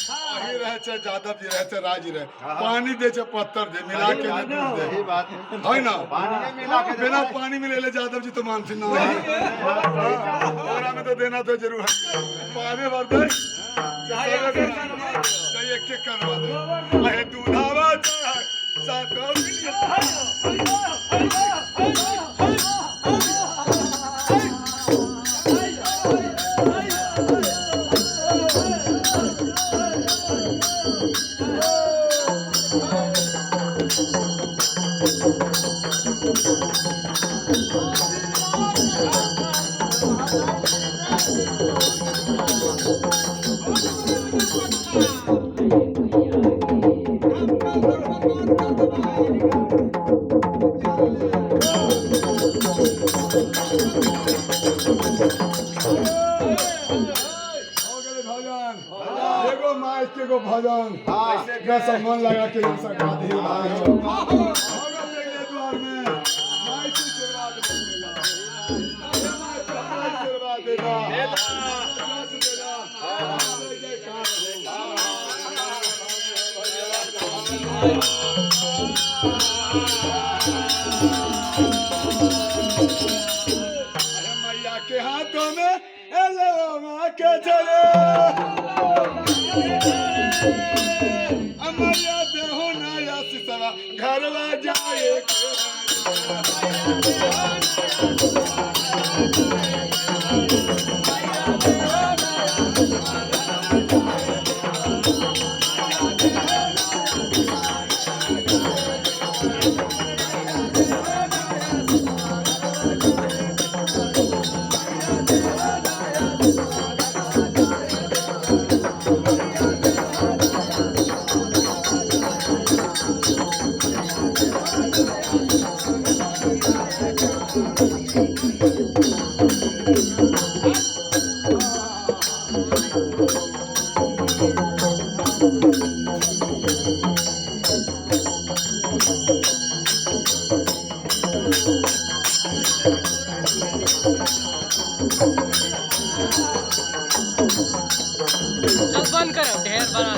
जादव जी रहते राज रहे पानी दे छे पत्थर दे मिला के ना दूध दे सही बात है ना पानी में मिला के बिना पानी में ले ले जादव जी तो मानसिक ना है ओरा में तो देना तो जरूर है पानी भर दे चाहिए के करवा दे अरे दूधावा सातो को भजन का सम्मान लगा के सरकार दे द्वार में माई से आशीर्वाद मिलेगा आशीर्वाद देगा मैया के हाथों में एलोमा के चले अमरिया देहो नया सिसरा घर ला जाए बंद करो ढेर बना